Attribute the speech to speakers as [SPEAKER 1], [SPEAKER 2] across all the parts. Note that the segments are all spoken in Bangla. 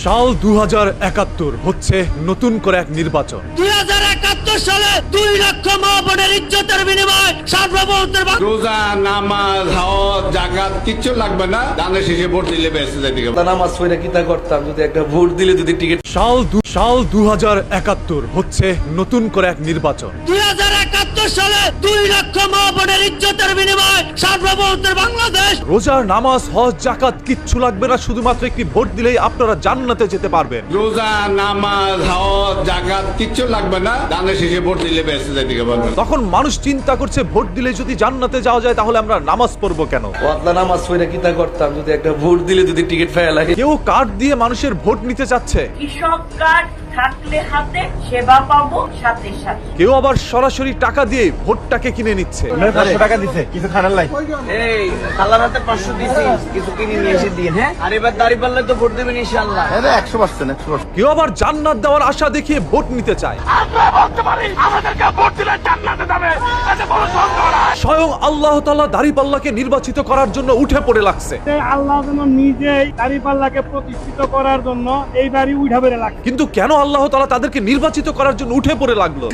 [SPEAKER 1] সাল 2071 হচ্ছে নতুন করে এক নির্বাচন।
[SPEAKER 2] 2071 সালে 2 লক্ষ মা বোনের ইজ্জতের বিনিময়ে সার্বভৌমত্বের
[SPEAKER 3] রোজা নামাজ হজ জাকাত কিচ্ছু লাগবে না, দানের শেষে ভোট দিলে বেঁচে যাবে।
[SPEAKER 4] নামাজ পড়ে কিতা করতাম যদি একটা ভোট দিলে যদি টিকিট।
[SPEAKER 1] সাল 2071 হচ্ছে নতুন করে এক নির্বাচন।
[SPEAKER 2] 2071 সালে 2 লক্ষ মা বোনের ইজ্জতের বিনিময়ে সার্বভৌমত্বের বাংলাদেশ।
[SPEAKER 1] রোজার নামাজ হজ জাকাত কিচ্ছু লাগবে না, শুধুমাত্র একটি ভোট দিলেই আপনারা জান্নাতে যেতে পারবেন।
[SPEAKER 3] রোজা নামাজ হজ জাকাত কিচ্ছু লাগবে না, দানের শেষে ভোট দিলে বেঁচে যাবে।
[SPEAKER 1] তখন মানুষ চিন্তা করছে ভোট দিলে যদি জান্নাতে যাওয়া যায় তাহলে আমরা নামাজ পড়বো কেন?
[SPEAKER 4] ওয়াতলা নামাজ পড়ে কিতা করতাম যদি একটা ভোট দিলে যদি টিকিট পাওয়া লাগে।
[SPEAKER 1] কেউ কার্ড দিয়ে মানুষের ভোট নিতে চাচ্ছে,
[SPEAKER 5] কৃষক কার্ড থাকলে হাতে সেবা পাবো সাথে সাথে।
[SPEAKER 1] কেউ আবার সরাসরি টাকা দিয়ে ভোটটাকে কিনে নিচ্ছে।
[SPEAKER 6] 500 টাকা দিছে কিছু খানার লাই।
[SPEAKER 7] এই আল্লাহর হাতে 500 দিছি, কিছু কিনে নিয়ে এসে দিন। হ্যাঁ, আর এবার দাড়ি পাল্লে তো ভোট দেবেন ইনশাআল্লাহ।
[SPEAKER 6] আরে 100%।
[SPEAKER 1] কেউ আবার জান্নাত দেওয়ার আশা দেখিয়ে ভোট নিতে চায়। স্বয়ং আল্লাহ তাআলা দাড়িপাল্লাকে নির্বাচিত করার জন্য উঠে পড়ে লাগছে।
[SPEAKER 8] আল্লাহ যেন নিজেই দাড়িপাল্লাকে প্রতিষ্ঠিত করার জন্য এইবারই উঠা বেড়ে লাগছে।
[SPEAKER 1] কিন্তু কেন আল্লাহ তাআলা তাদেরকে নির্বাচিত করার জন্য উঠে পড়ে লাগলো?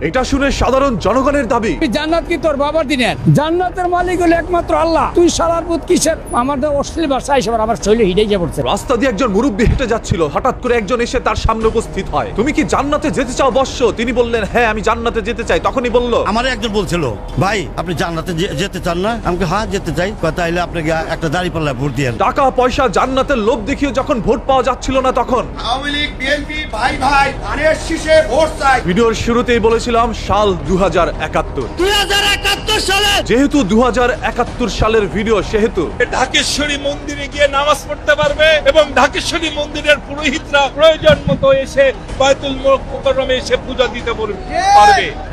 [SPEAKER 1] এটা শুনে সাধারণ জনগণের দাবি,
[SPEAKER 9] জান্নাত কি তোর বাবার দিনের? জান্নাতের মালিক হলো একমাত্র আল্লাহ। তুই সারার বুধ কিসের? আমাদের অশ্লীল ভাষা এসব আমার শৈলে হিডে যা পড়ছে।
[SPEAKER 1] রাস্তা দিয়ে একজন মুরব্বী হেঁটে যাচ্ছিল, হঠাৎ করে একজন এসে তার সামনে উপস্থিত হয়। তুমি কি জান্নাতে যেতে চাও বৎস? তিনি বললেন হ্যাঁ আমি জান্নাতে যেতে চাই। তখনই বলল,
[SPEAKER 10] আমার একজন বলছিল ভাই আপনি জান্নাতে যেতে চান না? আমাকে হ্যাঁ যেতে চাই। তাইলে আপনাকে একটা দাড়িপাল্লা ভোট দিয়ে।
[SPEAKER 1] টাকা পয়সা জান্নাতের লোভ দেখিয়ে যখন ভোট পাওয়া যাচ্ছিল না তখন
[SPEAKER 6] আওয়ামী লীগ বিএনপি ভাই ধানের শীষে ভোট চাই।
[SPEAKER 1] ভিডিওর শুরুতেই বলেছিলাম সাল 2071।
[SPEAKER 2] 2071 সালে
[SPEAKER 1] যেহেতু 2071 সালের ভিডিও সেহেতু
[SPEAKER 11] ঢাকেশ্বরী মন্দিরে গিয়ে নামাজ পড়তে পারবে এবং ঢাকেশ্বরী মন্দিরের পুরোহিতরা প্রয়োজন মতো এসে বায়তুল মুকাররমে এসে পূজা দিতে পারবে।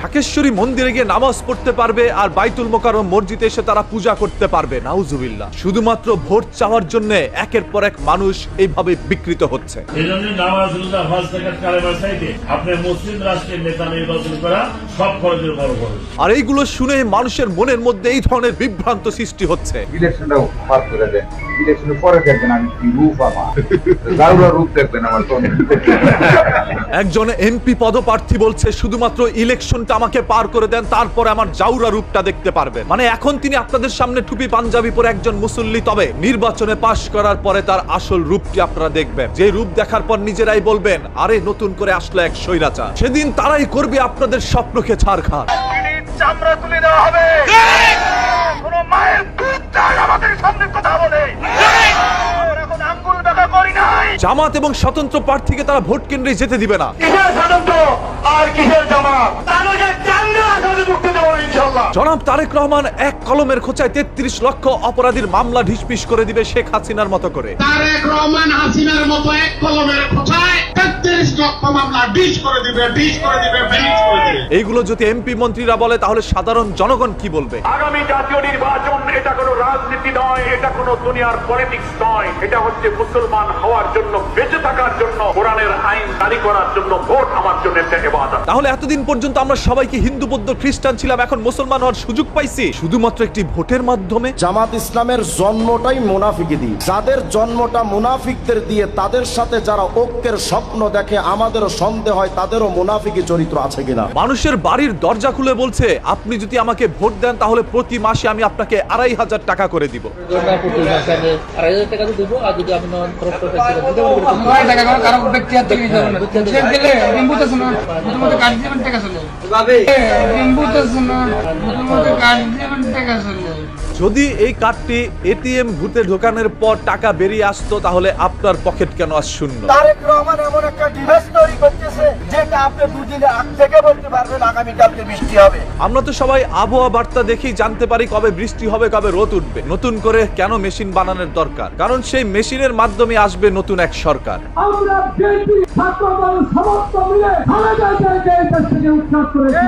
[SPEAKER 1] ঢাকেশ্বরী মন্দিরে গিয়ে নামাজ পড়তে পারবে আর বাইতুল মুকাররম মসজিদে এসে তারা পূজা করতে পারবে। নাউজুবিল্লাহ। শুধুমাত্র ভোট চাওয়ার জন্য একের পর এক মানুষ এইভাবে বিকৃত হচ্ছে।
[SPEAKER 11] এজন্য নামাজ রোজা হজ যাকাত কালেমা চাইতে আপনি মুসলিম রাষ্ট্রের নেতা নির্বাচন করা সব খরচের বড় খরচ।
[SPEAKER 1] আর এইগুলো শুনে মানুষের মনের মধ্যে এই ধরনের বিভ্রান্ত সৃষ্টি হচ্ছে।
[SPEAKER 6] ইলেকশনটাও পাস করে দেন, ইলেকশনের পরে দেখবেন আমি কি রূপ আমার দারুণ রূপ দেখবেন আমার তো।
[SPEAKER 1] একজন এমপি পদপ্রার্থী বলছে শুধুমাত্র ইলেকশনটা আমাকে পার করে দেন, তারপরে আমার জাউরা রূপটা দেখতে পারবেন। মানে এখন তিনি আপনাদের সামনে টুপি পাঞ্জাবি পরে একজন মুসল্লি, তবে নির্বাচনে পাশ করার পরে তার আসল রূপটি আপনারা দেখবেন। যে রূপ দেখার পর নিজেরাই বলবেন আরে নতুন করে আসলো এক স্বৈরাচার। সেদিন তারাই করবে আপনাদের স্বপ্নকে ছারখার।
[SPEAKER 11] চামড়া তুলে দেওয়া হবে। কোন মায়ের দুধ চাই আমাদের সামনে কথা বলে। এখন আঙ্গুল দেখা করি নাই।
[SPEAKER 1] জামাত এবং স্বতন্ত্র প্রার্থীকে তারা ভোট কেন্দ্রে যেতে দিবে না।
[SPEAKER 11] কিসের স্বতন্ত্র আর কিসের জামাত? তাহলে চাঙ্গা আসলে মুক্তি দেবো ইনশাআল্লাহ।
[SPEAKER 1] জনাব তারেক রহমান এক কলমের খোঁচায় 33 লক্ষ অপরাধীর মামলা ঢিসপিস করে দিবে শেখ হাসিনার মতো করে।
[SPEAKER 11] তারেক রহমান হাসিনার মতো এক কলমের খোঁচায় 33 লক্ষ মামলা ডিশ করে দিবে, ডিশ করে দিবে, ফিনিশ করে দিবে।
[SPEAKER 1] এইগুলো যদি এমপি মন্ত্রীরা বলে তাহলে সাধারণ জনগণ কি বলবে?
[SPEAKER 11] আগামী জাতীয় নির্বাচন এটা কোনো রাজনীতি নয়, এটা কোনো দুনিয়ার পলিটিক্স নয়। এটা হচ্ছে মুসলমান হওয়ার জন্য, বেঁচে থাকার জন্য, কোরআনের আইন জারি করার জন্য ভোট আমার জন্য একটা ইবাদত।
[SPEAKER 1] তাহলে এতদিন পর্যন্ত আমরা সবাই কি হিন্দু বৌদ্ধ খ্রিস্টান ছিলাম, এখন মুসলমান হওয়ার সুযোগ পাইছি শুধুমাত্র একটি ভোটের মাধ্যমে?
[SPEAKER 12] জামাত ইসলামের জন্মটাই মুনাফিকি দিয়ে। যাদের জন্মটা মুনাফিকদের দিয়ে, তাদের সাথে যারা ঐক্যের স্বপ্ন দেখে আমাদেরও সন্দেহ হয় তাদেরও মুনাফিকি চরিত্র আছে কিনা।
[SPEAKER 1] মানুষের বাড়ির দরজা খুলে বলছে আপনি যদি আমাকে ভোট দেন তাহলে প্রতি মাসে আমি আপনাকে 2,500 টাকা করে দিব। যদি এই কার্ডটি এটিএম বুথে ঢোকানোর পর টাকা বেরিয়ে আসতো তাহলে আপনার পকেট কেন আজ শূন্য?
[SPEAKER 7] তারেক রহমান এমন একটা ডিভাইস তৈরি করতেছে যেটা আপনি দুদিনে আগ থেকে বলতে পারবেন আগামী কালকে বৃষ্টি হবে। আমরা
[SPEAKER 1] তো সবাই আবহাওয়া বার্তা দেখেই জানতে পারি কবে বৃষ্টি হবে, কবে রোদ উঠবে। নতুন করে কেন মেশিন বানানোর দরকার? কারণ সেই মেশিনের মাধ্যমে আসবে নতুন এক সরকার।
[SPEAKER 8] আমরা বিএনপি ছাত্রদল সমস্ত মিলে খালেদাকে এই দেশ থেকে উৎখাত করেছি।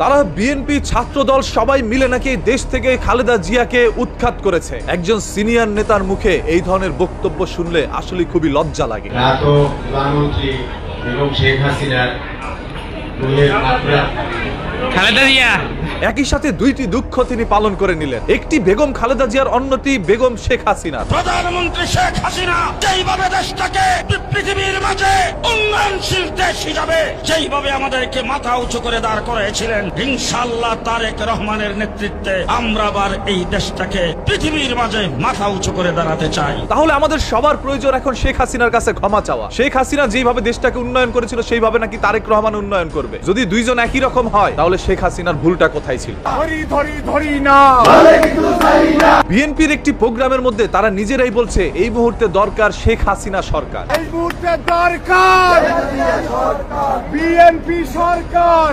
[SPEAKER 1] তারা বিএনপি ছাত্রদল সবাই মিলে নাকি দেশ থেকে খালেদা জিয়াকে উৎখাত করেছে। একজন সিনিয়র নেতার মুখে এই ধরনের বক্তব্য শুনলে আসলে খুবই লজ্জা লাগে।
[SPEAKER 13] প্রধানমন্ত্রী এবং শেখ হাসিনার খালেদা জিয়া
[SPEAKER 1] একই সাথে দুইটি দুঃখ তিনি পালন করে নিলেন, একটি বেগম খালেদা জিয়ার, অন্যটি বেগম শেখ হাসিনা।
[SPEAKER 2] প্রধানমন্ত্রী শেখ হাসিনা যেইভাবে দেশটাকে পৃথিবীর মাঝে উন্নয়নশীল দেশ হিসাবে যেইভাবে আমাদেরকে মাথা উঁচু করে দাঁড় করেছিলেন, ইনশাআল্লাহ তারেক রহমানের নেতৃত্বে আমরা আবার এই দেশটাকে পৃথিবীর মাঝে মাথা উঁচু করে দাঁড়াতে চাই।
[SPEAKER 1] তাহলে আমাদের সবার প্রয়োজন এখন শেখ হাসিনার কাছে ক্ষমা চাওয়া। শেখ হাসিনা যেভাবে দেশটাকে উন্নয়ন করেছিল সেইভাবে নাকি তারেক রহমান উন্নয়ন করবে। যদি দুইজন একই রকম হয় তাহলে শেখ হাসিনার ভুলটা কোথায় ছিল? বিএনপির একটি প্রোগ্রামের মধ্যে তারা নিজেরাই বলছে এই মুহূর্তে দরকার শেখ হাসিনা সরকার।
[SPEAKER 7] এই মুহূর্তে দরকার বিএনপি সরকার।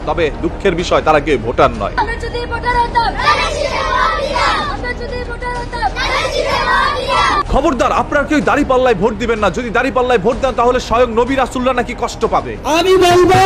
[SPEAKER 1] তবে দুঃখের বিষয় তারা কেউ ভোটার নয়। খবরদার, আপনারা কেউ দাঁড়িপাল্লায় ভোট দিবেন না। যদি দাঁড়িপাল্লায় ভোট দেন তাহলে স্বয়ং নবী রাসূলরা নাকি কষ্ট পাবে।
[SPEAKER 7] আমি বলবো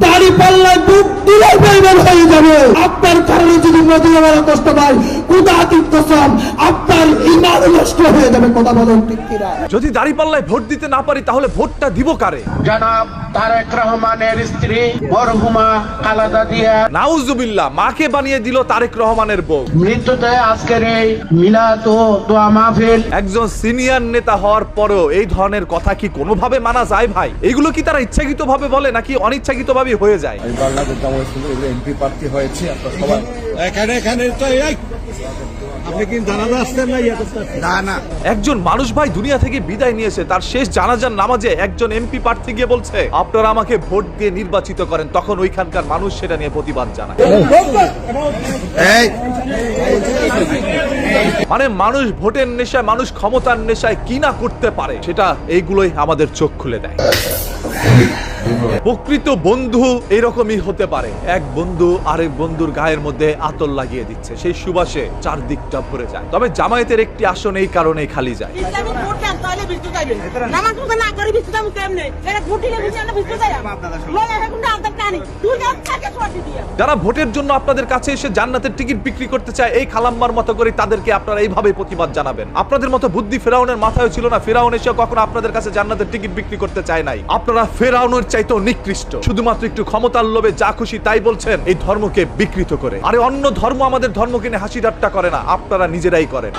[SPEAKER 7] দাঁড়িপাল্লায় ভোট দিলে বেইমান হয়ে যাবে। আপনার কারণে যদি মোদি আমার কষ্ট পায়, কুদাতির কসম আপনার ঈমান নষ্ট হয়ে যাবে। কথা বলেন ঠিক কিনা?
[SPEAKER 1] যদি দাঁড়িপাল্লায় ভোট দিতে না পারি তাহলে ভোটটা দিব কারে?
[SPEAKER 7] জনাব তারেক রহমানের স্ত্রী মরহুমা খালেদা জিয়া
[SPEAKER 1] নাউজুবিল্লাহ, মাকে বানিয়ে দিল তারেক রহমানের বউ।
[SPEAKER 7] মৃত্যুতে আজকের এই মিলাদ ও দোয়া মাহফিল।
[SPEAKER 1] একজন সিনিয়র নেতা হওয়ার পরেও এই ধরনের কথা কি কোনোভাবে মানা যায় ভাই? এগুলো কি তারা ইচ্ছাকৃত ভাবে বলে নাকি অনিচ্ছাকৃত ভাবে হয়ে যায়?
[SPEAKER 6] বাংলাদেশ জামায়াত ইসলামী এমপি প্রার্থী হয়েছে আপনারা সবাই এখানে তো আপনি কি জানাজা আসছেন না? না।
[SPEAKER 1] একজন মানুষ ভাই দুনিয়া থেকে বিদায় নিয়েছে, তার শেষ জানাজার নামাজে একজন এমপি প্রার্থী গিয়ে বলছে আপনারা আমাকে ভোট দিয়ে নির্বাচিত করেন। তখন ওইখানকার মানুষ সেটা নিয়ে প্রতিবাদ জানায়। মানে মানুষ ভোটের নেশায়, মানুষ ক্ষমতার নেশায় কি না করতে পারে সেটা এইগুলোই আমাদের চোখ খুলে দেয়। প্রকৃত বন্ধু এরকমই হতে পারে, এক বন্ধু আরেক বন্ধুর গায়ের মধ্যে আতর লাগিয়ে দিচ্ছে, সেই সুবাসে চারদিকটা ভরে যায়। তবে জামায়াতের একটি আসন এই কারণে খালি যায়। যারা ভোটের জন্য আপনাদের কাছে এসে জান্নাতের টিকিট বিক্রি করতে চায়, এই খালাম্মার মতো করে তাদেরকে আপনারা এইভাবে প্রতিবাদ জানাবেন। আপনাদের মতো বুদ্ধি ফেরাউনের মাথায় ছিল না। ফেরাউন এসে কখনো আপনাদের কাছে জান্নাতের টিকিট বিক্রি করতে চায় নাই। আপনারা ফেরাউনের চাইতেও নিকৃষ্ট, শুধুমাত্র একটু ক্ষমতার লোভে যা খুশি তাই বলছেন এই ধর্মকে বিকৃত করে। আরে অন্য ধর্ম আমাদের ধর্মকে নিয়ে হাসি ঠাট্টা করে না, আপনারা নিজেরাই করেন।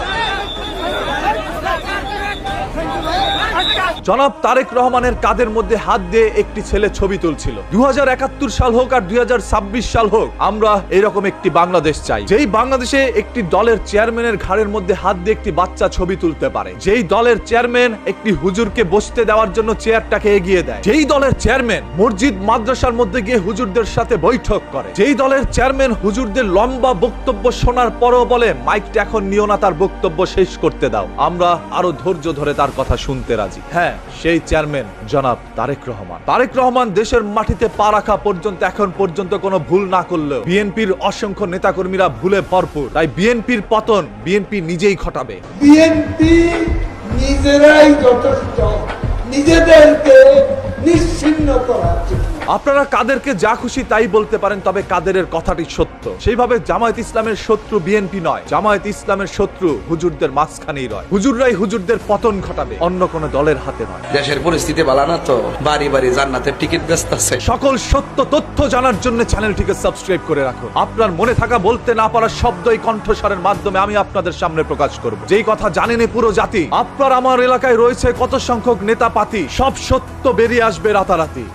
[SPEAKER 1] জনাব তারেক রহমানের কাঁধের মধ্যে হাত দিয়ে একটি ছেলে ছবি তুলছিল। 2071 সাল হোক আর 2026 সাল হোক, আমরা এরকম একটি বাংলাদেশ চাই, যেই বাংলাদেশে একটি দলের চেয়ারম্যানের ঘাড়ের মধ্যে হাত দিয়ে একটি বাচ্চা ছবি তুলতে পারে, যেই দলের চেয়ারম্যান একটি হুজুরকে বসতে দেওয়ার জন্য চেয়ারটাকে এগিয়ে দেয়, যেই দলের চেয়ারম্যান মসজিদ মাদ্রাসার মধ্যে গিয়ে হুজুরদের সাথে বৈঠক করে, যেই দলের চেয়ারম্যান হুজুরদের লম্বা বক্তব্য শোনার পরও বলে মাইকটা এখন নিও না, তার বক্তব্য শেষ করতে দাও, আমরা আরো ধৈর্য ধরে তার কথা শুনতে রাজি। হ্যাঁ, সেই চেয়ারম্যান জনাব তারেক রহমান। তারেক রহমান দেশের মাটিতে পা রাখা পর্যন্ত এখন পর্যন্ত কোনো ভুল না করলেও বিএনপির অসংখ্য নেতাকর্মীরা ভুলে ভরপুর। তাই বিএনপির পতন বিএনপি নিজেই ঘটাবে।
[SPEAKER 7] বিএনপি নিজেরাই যথেষ্ট নিজেদেরকে নিশ্চিহ্ন করার জন্য।
[SPEAKER 1] আপনারা কাদেরকে যা খুশি তাই বলতে পারেন, তবে কাদেরের কথাটি সত্য। সেইভাবে জামায়াত ইসলামের শত্রু বিএনপি নয়, জামায়াত ইসলামের শত্রু হুজুরদের মাঝখানেই রয়। হুজুররাই হুজুরদের পতন ঘটাবে, অন্য কোন দলের হাতে নয়।
[SPEAKER 4] দেশের পরিস্থিতি ভালো না তো, বাড়ি বাড়ি জান্নাতের টিকিট ব্যস্ত আছে।
[SPEAKER 1] সকল সত্য তথ্য জানার জন্য চ্যানেলটিকে সাবস্ক্রাইব করে রাখুন। আপনার মনে থাকা বলতে না পারা শব্দ এই কণ্ঠস্বরের মাধ্যমে আমি আপনাদের সামনে প্রকাশ করব। যেই কথা জানেনি পুরো জাতি, আপনার আমার এলাকায় রয়েছে কত সংখ্যক নেতা পাতি, সব সত্য বেরিয়ে আসবে রাতারাতি।